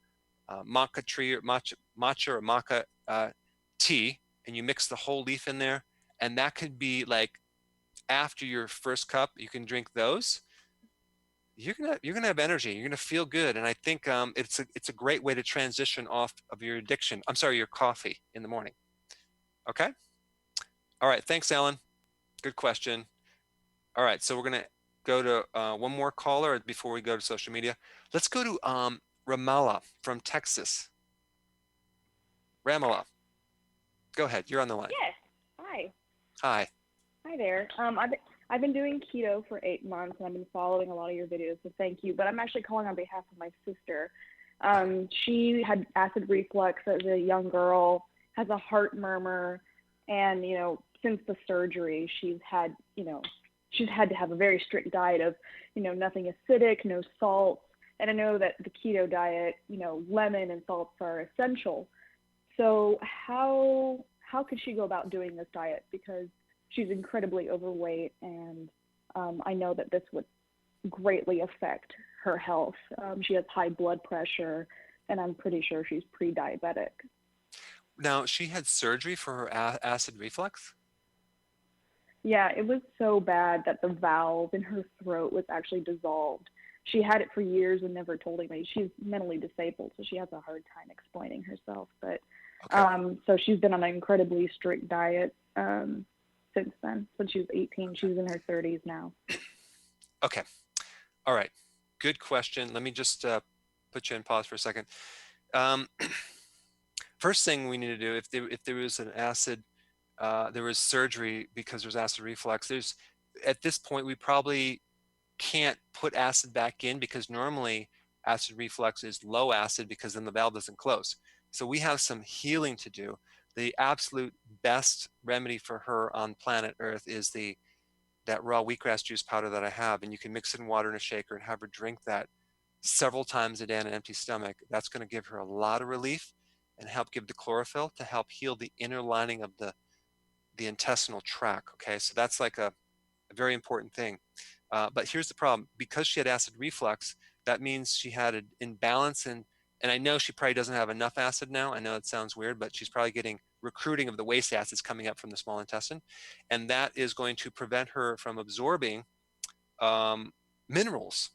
maca tree or matcha or maca tea, and you mix the whole leaf in there, and that could be like after your first cup, you can drink those. You're gonna have energy. You're gonna feel good, and I think it's a great way to transition off of your addiction. I'm sorry, your coffee in the morning. Okay. All right. Thanks, Alan. Good question. All right. So we're gonna go to one more caller before we go to social media. Let's go to Ramala from Texas. Ramala, go ahead. You're on the line. Yes. Hi. Hi. Hi there. I've been doing keto for 8 months, and I've been following a lot of your videos, so thank you. But I'm actually calling on behalf of my sister. She had acid reflux as a young girl, has a heart murmur, and since the surgery, she's had to have a very strict diet of nothing acidic, no salt. And I know that the keto diet, lemon and salts are essential. So how could she go about doing this diet? Because she's incredibly overweight, and I know that this would greatly affect her health. She has high blood pressure, and I'm pretty sure she's pre-diabetic. Now, she had surgery for her acid reflux? Yeah, it was so bad that the valve in her throat was actually dissolved. She had it for years and never told anybody. She's mentally disabled, so she has a hard time explaining herself. But so she's been on an incredibly strict diet since then. Since she was 18, she's in her 30s now. Okay. All right. Good question. Let me just put you on pause for a second. First thing we need to do, if there was an acid, there was surgery because there's acid reflux, at this point, we probably can't put acid back in, because normally acid reflux is low acid because then the valve doesn't close. So we have some healing to do. The absolute best remedy for her on planet Earth is that raw wheatgrass juice powder that I have, and you can mix it in water in a shaker and have her drink that several times a day on an empty stomach. That's going to give her a lot of relief and help give the chlorophyll to help heal the inner lining of the intestinal tract. Okay, so that's like a very important thing. But here's the problem. Because she had acid reflux, that means she had an imbalance and I know she probably doesn't have enough acid now. I know it sounds weird, but she's probably getting recruiting of the waste acids coming up from the small intestine. And that is going to prevent her from absorbing minerals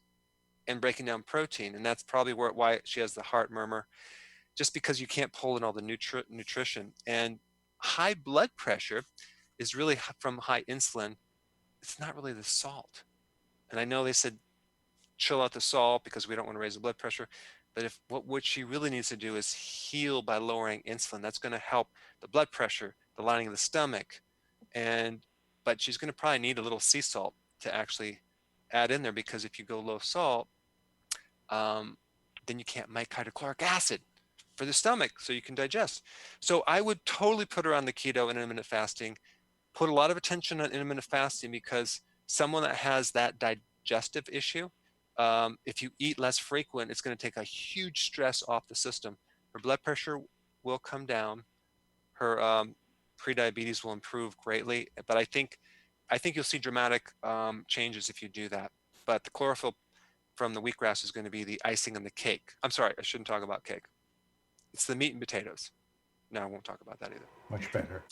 and breaking down protein. And that's probably why she has the heart murmur, just because you can't pull in all the nutrition. And high blood pressure is really from high insulin. It's not really the salt. And I know they said chill out the salt because we don't want to raise the blood pressure. But what she really needs to do is heal by lowering insulin. That's going to help the blood pressure, the lining of the stomach. But she's going to probably need a little sea salt to actually add in there, because if you go low salt, then you can't make hydrochloric acid for the stomach so you can digest. So I would totally put her on the keto and intermittent fasting. Put a lot of attention on intermittent fasting, because someone that has that digestive issue, if you eat less frequent, it's going to take a huge stress off the system. Her blood pressure will come down. Her prediabetes will improve greatly. But I think you'll see dramatic changes if you do that. But the chlorophyll from the wheatgrass is going to be the icing on the cake. I'm sorry, I shouldn't talk about cake. It's the meat and potatoes. No, I won't talk about that either. Much better.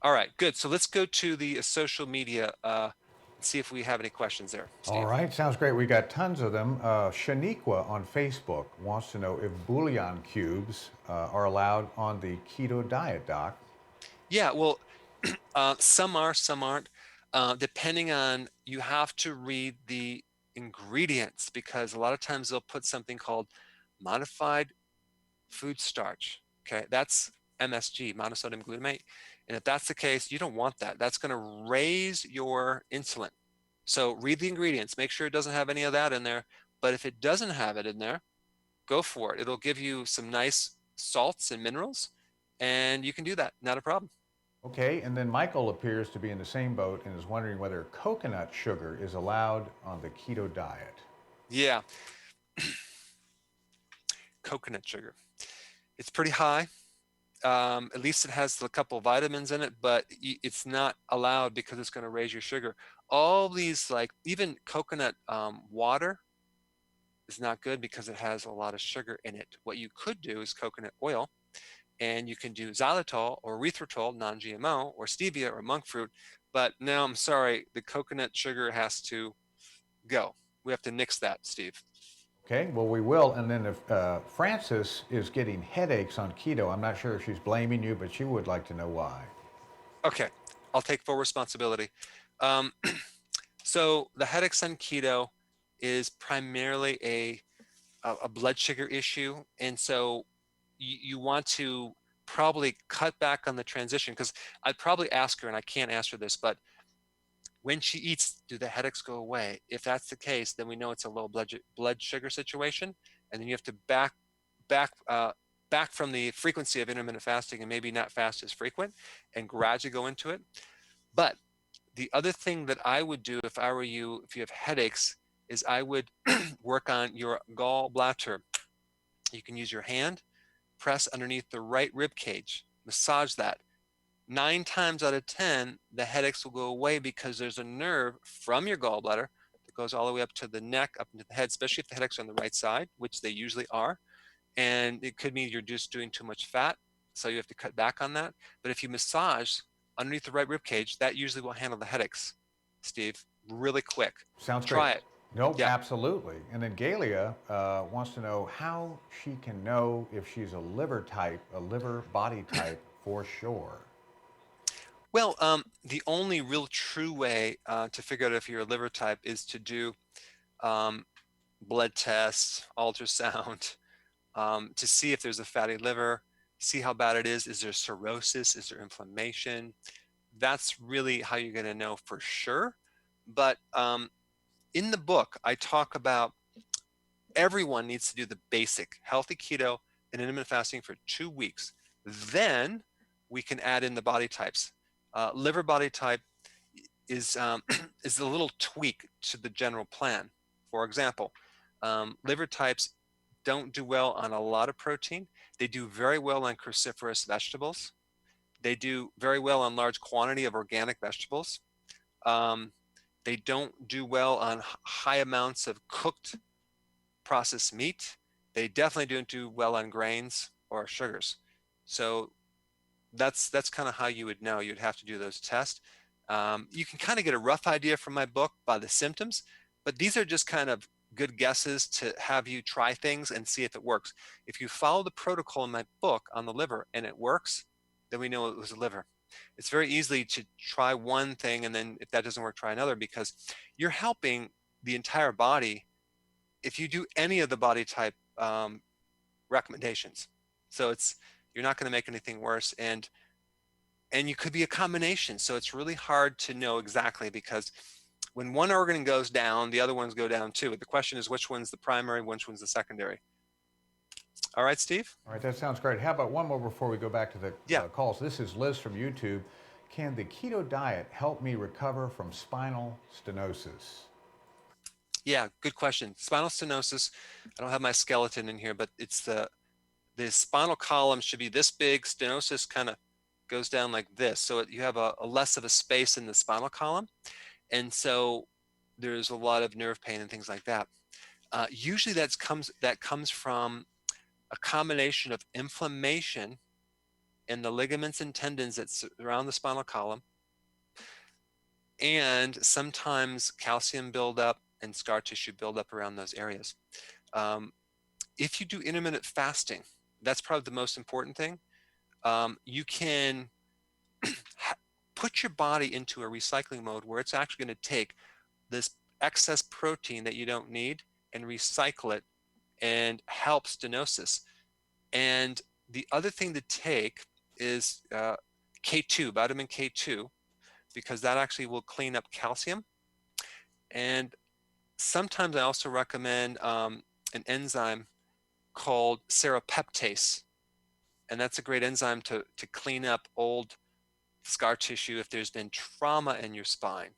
All right, good. So let's go to the social media and see if we have any questions there. Steve. All right, sounds great. We got tons of them. Shaniqua on Facebook wants to know if bouillon cubes are allowed on the keto diet, Doc. Yeah, well, some are, some aren't. Depending on, you have to read the ingredients, because a lot of times they'll put something called modified food starch. Okay, that's MSG, monosodium glutamate. And if that's the case, you don't want that. That's going to raise your insulin. So read the ingredients, make sure it doesn't have any of that in there. But if it doesn't have it in there, go for it. It'll give you some nice salts and minerals, and you can do that. Not a problem. Okay, and then Michael appears to be in the same boat and is wondering whether coconut sugar is allowed on the keto diet. Yeah. Coconut sugar. It's pretty high. At least it has a couple of vitamins in it, but it's not allowed because it's going to raise your sugar. All these, like even coconut water is not good because it has a lot of sugar in it. What you could do is coconut oil, and you can do xylitol or erythritol, non-GMO, or stevia or monk fruit. But no, I'm sorry, the coconut sugar has to go. We have to nix that, Steve. Okay, well, we will. And then if Frances is getting headaches on keto, I'm not sure if she's blaming you, but she would like to know why. Okay, I'll take full responsibility. So the headaches on keto is primarily a a blood sugar issue. And so you want to probably cut back on the transition, because I'd probably ask her, and I can't answer this, but when she eats, do the headaches go away? If that's the case, then we know it's a low blood sugar situation, and then you have to back from the frequency of intermittent fasting and maybe not fast as frequent and gradually go into it. But the other thing that I would do if I were you, if you have headaches, is I would work on your gallbladder. You can use your hand, press underneath the right rib cage, massage that. 9 times out of 10, the headaches will go away, because there's a nerve from your gallbladder that goes all the way up to the neck, up into the head, especially if the headaches are on the right side, which they usually are. And it could mean you're just doing too much fat, so you have to cut back on that. But if you massage underneath the right rib cage, that usually will handle the headaches, Steve, really quick. Sounds great. Try it. No, yeah. Absolutely. And then Galia wants to know how she can know if she's a liver body type for sure. Well, the only real true way to figure out if you're a liver type is to do blood tests, ultrasound, to see if there's a fatty liver, see how bad it is. Is there cirrhosis? Is there inflammation? That's really how you're going to know for sure. But in the book, I talk about everyone needs to do the basic healthy keto and intermittent fasting for 2 weeks. Then we can add in the body types. Liver body type is a little tweak to the general plan. For example, liver types don't do well on a lot of protein. They do very well on cruciferous vegetables. They do very well on large quantity of organic vegetables. They don't do well on high amounts of cooked processed meat. They definitely don't do well on grains or sugars. So that's kind of how you would know. You'd have to do those tests. You can kind of get a rough idea from my book by the symptoms, but these are just kind of good guesses to have you try things and see if it works. If you follow the protocol in my book on the liver and it works, then we know it was a liver. It's very easy to try one thing, and then if that doesn't work, try another, because you're helping the entire body if you do any of the body type recommendations. So you're not going to make anything worse, and you could be a combination. So it's really hard to know exactly, because when one organ goes down, the other ones go down too. The question is, which one's the primary, which one's the secondary? All right, Steve? All right, that sounds great. How about one more before we go back to the calls? This is Liz from YouTube. Can the keto diet help me recover from spinal stenosis? Yeah, good question. Spinal stenosis, I don't have my skeleton in here, but it's the spinal column should be this big. Stenosis kind of goes down like this. So you have a less of a space in the spinal column. And so there's a lot of nerve pain and things like that. Usually that comes from a combination of inflammation in the ligaments and tendons that surround the spinal column, and sometimes calcium buildup and scar tissue buildup around those areas. If you do intermittent fasting, that's probably the most important thing. You can put your body into a recycling mode where it's actually going to take this excess protein that you don't need and recycle it and help stenosis. And the other thing to take is K2, vitamin K2, because that actually will clean up calcium. And sometimes I also recommend an enzyme called serapeptase. And that's a great enzyme to clean up old scar tissue if there's been trauma in your spine.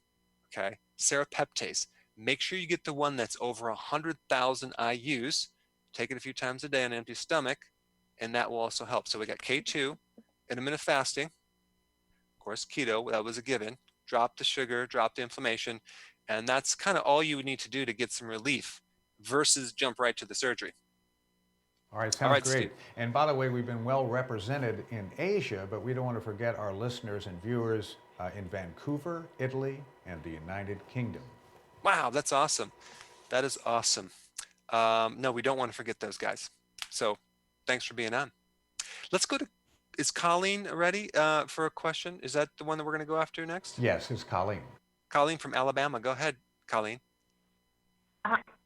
Okay, serapeptase. Make sure you get the one that's over 100,000 IUs. Take it a few times a day on an empty stomach, and that will also help. So we got K2, intermittent fasting, of course, keto, that was a given. Drop the sugar, drop the inflammation, and that's kind of all you would need to do to get some relief versus jump right to the surgery. All right, sounds great. Steve. And by the way, we've been well represented in Asia, but we don't want to forget our listeners and viewers in Vancouver, Italy, and the United Kingdom. Wow, that's awesome. That is awesome. No, we don't want to forget those guys. So thanks for being on. Let's go to, is Colleen ready for a question? Is that the one that we're going to go after next? Yes, it's Colleen. Colleen from Alabama. Go ahead, Colleen.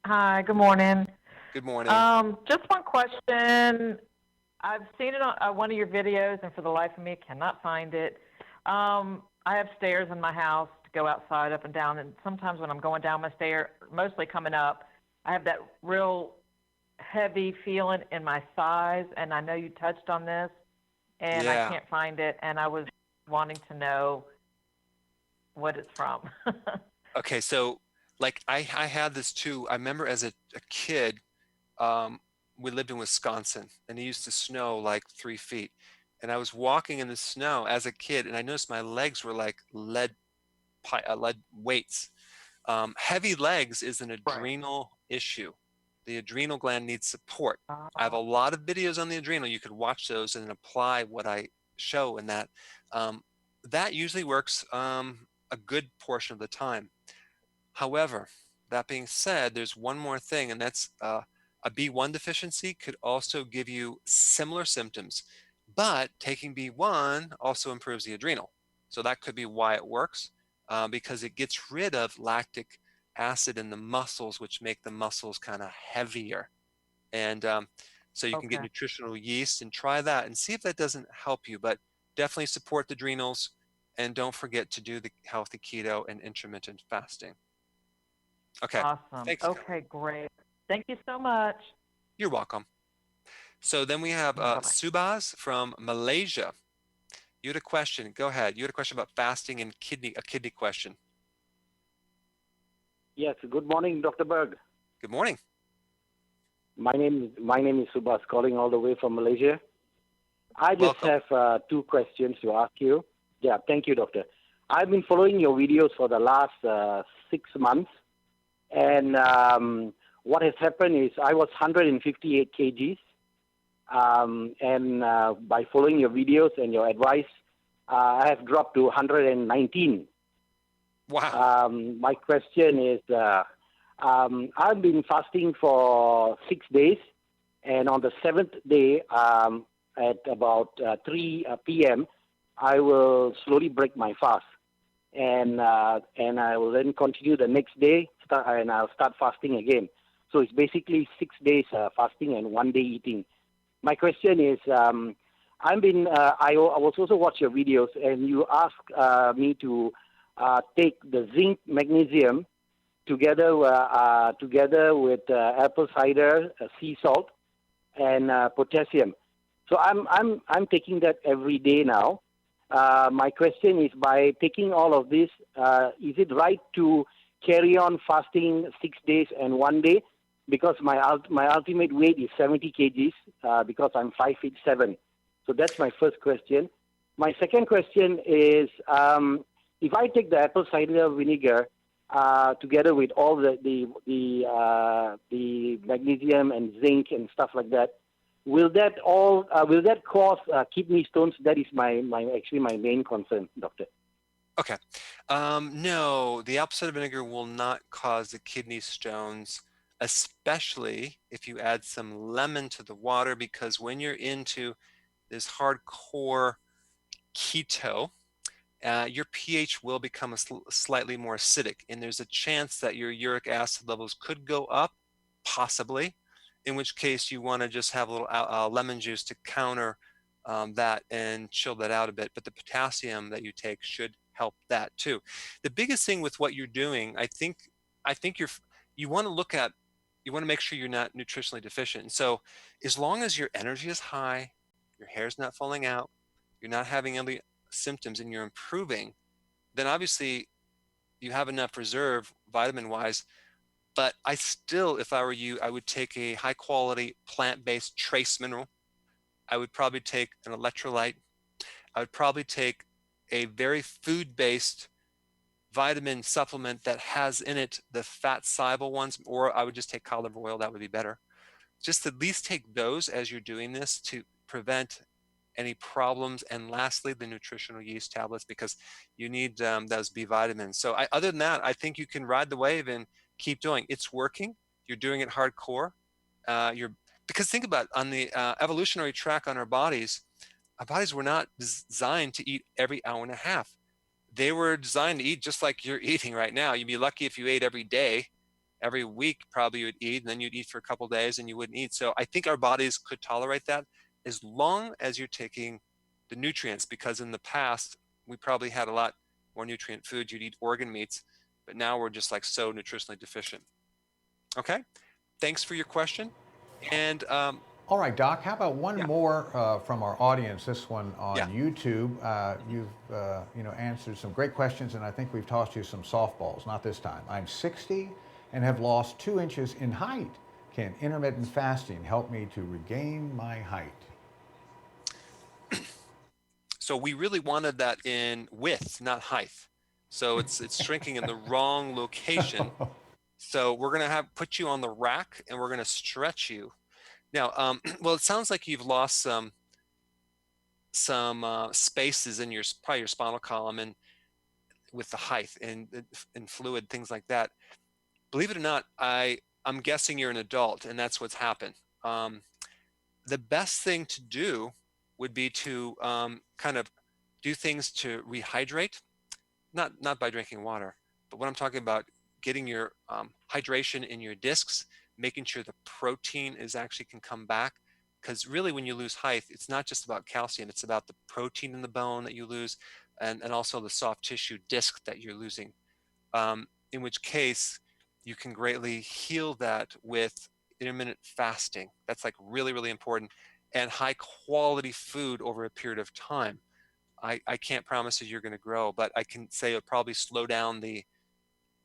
Hi, good morning. Good morning. Just one question. I've seen it on one of your videos, and for the life of me, cannot find it. I have stairs in my house to go outside, up and down, and sometimes when I'm going down my stair, mostly coming up, I have that real heavy feeling in my thighs, and I know you touched on this, and I can't find it, and I was wanting to know what it's from. Okay, so like I had this too. I remember as a kid, we lived in Wisconsin, and it used to snow like 3 feet. And I was walking in the snow as a kid, and I noticed my legs were like lead weights. Heavy legs is an adrenal issue. The adrenal gland needs support. I have a lot of videos on the adrenal. You could watch those and apply what I show in that. That usually works a good portion of the time. However, that being said, there's one more thing, and that's a B1 deficiency could also give you similar symptoms, but taking B1 also improves the adrenal. So that could be why it works, because it gets rid of lactic acid in the muscles, which make the muscles kind of heavier. And so you can get nutritional yeast and try that and see if that doesn't help you, but definitely support the adrenals, and don't forget to do the healthy keto and intermittent fasting. Okay. Awesome. Thanks. Okay, great. Thank you so much. You're welcome. So then we have Subhas from Malaysia. You had a question. Go ahead. You had a question about fasting and a kidney question. Yes. Good morning, Dr. Berg. Good morning. My name is Subhas, calling all the way from Malaysia. I just have 2 questions to ask you. Yeah. Thank you, doctor. I've been following your videos for the last 6 months. And what has happened is I was 158 kgs. And by following your videos and your advice, I have dropped to 119. Wow. My question is, I've been fasting for 6 days. And on the 7th day, at about 3 p.m., I will slowly break my fast. And I will then continue the next day, and I'll start fasting again. So it's basically 6 days fasting and 1 day eating. My question is, I was also watch your videos, and you ask me to take the zinc, magnesium, together with apple cider, sea salt, and potassium. So I'm taking that every day now. My question is, by taking all of this, is it right to carry on fasting 6 days and 1 day? Because my ultimate weight is 70 kgs because I'm 5'7". So that's my first question. My second question is, if I take the apple cider vinegar together with all the magnesium and zinc and stuff like that, will that cause kidney stones? That is my main concern, doctor. Okay. No, the apple cider vinegar will not cause the kidney stones, especially if you add some lemon to the water, because when you're into this hardcore keto, your pH will become slightly more acidic, and there's a chance that your uric acid levels could go up, possibly, in which case you want to just have a little lemon juice to counter that and chill that out a bit. But the potassium that you take should help that too. The biggest thing with what you're doing, I think you want to make sure you're not nutritionally deficient. And so as long as your energy is high, your hair's not falling out, you're not having any symptoms, and you're improving, then obviously you have enough reserve vitamin wise. But I still, if I were you, I would take a high quality plant-based trace mineral. I would probably take an electrolyte. I would probably take a very food-based vitamin supplement that has in it the fat soluble ones, or I would just take cod liver oil. That would be better. Just at least take those as you're doing this to prevent any problems. And lastly, the nutritional yeast tablets, because you need those B vitamins. So other than that, I think you can ride the wave and keep doing. It's working. You're doing it hardcore. Because think about on the evolutionary track on our bodies were not designed to eat every hour and a half. They were designed to eat just like you're eating right now. You'd be lucky if you ate every day every week probably you would eat, and then you'd eat for a couple days and you wouldn't eat. So I think our bodies could tolerate that as long as you're taking the nutrients, because in the past we probably had a lot more nutrient food. You'd eat organ meats, but now we're just like so nutritionally deficient. Okay, thanks for your question. And all right, Doc, how about one more from our audience, this one on YouTube. You've answered some great questions, and I think we've tossed you some softballs. Not this time. I'm 60 and have lost 2 inches in height. Can intermittent fasting help me to regain my height? So we really wanted that in width, not height. So it's shrinking in the wrong location. So we're gonna put you on the rack, and we're gonna stretch you. Now, well, it sounds like you've lost some spaces in probably your spinal column, and with the height and fluid, things like that. Believe it or not, I'm guessing you're an adult, and that's what's happened. The best thing to do would be to kind of do things to rehydrate, not by drinking water, but what I'm talking about, getting your hydration in your discs, making sure the protein actually can come back. Because really, when you lose height, it's not just about calcium, it's about the protein in the bone that you lose, and also the soft tissue disc that you're losing. In which case, you can greatly heal that with intermittent fasting. That's like really, really important, and high quality food over a period of time. I can't promise that you're going to grow, but I can say it'll probably slow down the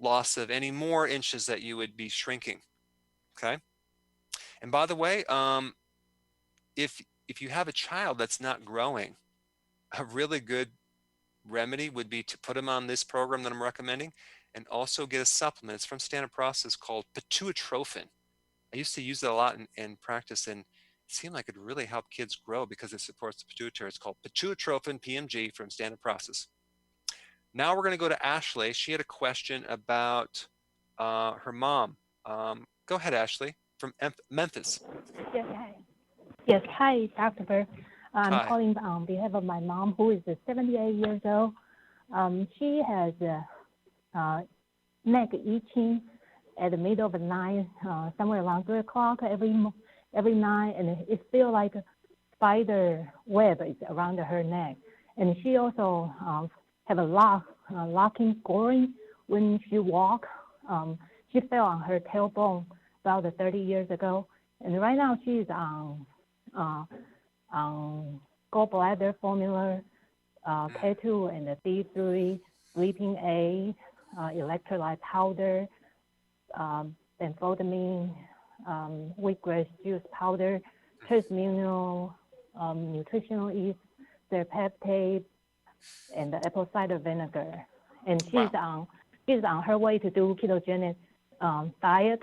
loss of any more inches that you would be shrinking. Okay. And by the way, if you have a child that's not growing, a really good remedy would be to put them on this program that I'm recommending, and also get a supplement. It's from Standard Process called pituitrophin. I used to use it a lot in practice, and it seemed like it really helped kids grow because it supports the pituitary. It's called pituitrophin PMG from Standard Process. Now we're going to go to Ashley. She had a question about her mom. Go ahead, Ashley, from Memphis. Yes, hi. Yes, hi, Dr. Berg. I'm Hi. calling on behalf of my mom, who is 78 years old. She has neck itching at the middle of the night, somewhere around 3 o'clock every night, and it feels like a spider web is around her neck. And she also have a locking groin when she walk. She fell on her tailbone about 30 years ago, and right now she's on gallbladder formula, K2 and the D3, sleeping aid, electrolyte powder, benfotiamine, wheatgrass juice powder, terminal, nutritional yeast, serpeptide, and the apple cider vinegar. And she's on her way to do ketogenic diet.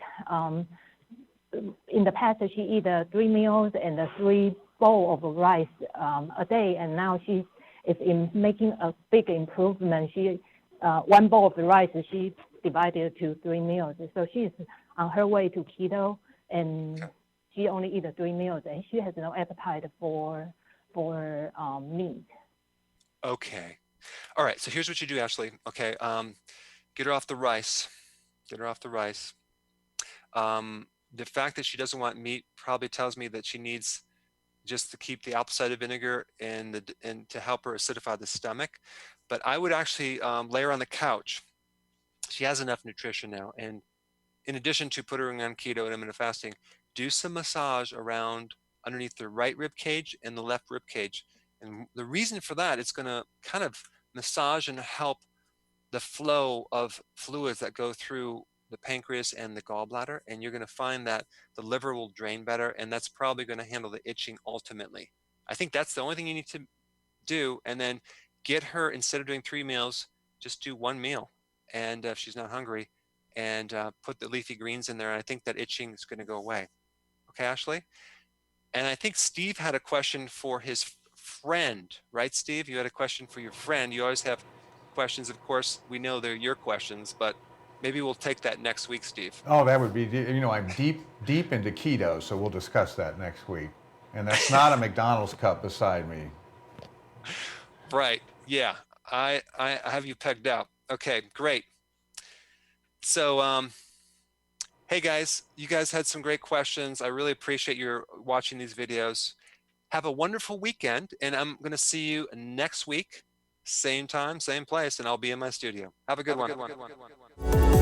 In the past, she eat 3 meals and 3 bowls of rice a day, and now she is making a big improvement. She 1 bowl of the rice she divided to 3 meals, so she's on her way to keto, and she only eats 3 meals, and she has no appetite for meat. Okay. All right. So here's what you do, Ashley. Okay. Get her off the rice. Get her off the rice. The fact that she doesn't want meat probably tells me that she needs just to keep the apple cider vinegar and to help her acidify the stomach. But I would actually lay her on the couch. She has enough nutrition now. And in addition to putting her on keto and intermittent fasting, do some massage around underneath the right rib cage and the left rib cage. And the reason for that, it's going to kind of massage and help the flow of fluids that go through the pancreas and the gallbladder, and you're going to find that the liver will drain better, and that's probably going to handle the itching ultimately. I think that's the only thing you need to do, and then get her, instead of doing 3 meals, just do 1 meal, and if she's not hungry, and put the leafy greens in there, and I think that itching is going to go away. Okay, Ashley? And I think Steve had a question for his friend, right, Steve? You had a question for your friend. You always have questions. Of course, we know they're your questions, but maybe we'll take that next week, Steve. Oh, that would be, I'm deep into keto, so we'll discuss that next week. And that's not a McDonald's cup beside me. Right. Yeah. I have you pegged out. Okay, great. So Hey guys, you guys had some great questions. I really appreciate your watching these videos. Have a wonderful weekend, and I'm going to see you next week, same time, same place, and I'll be in my studio. Have a good one.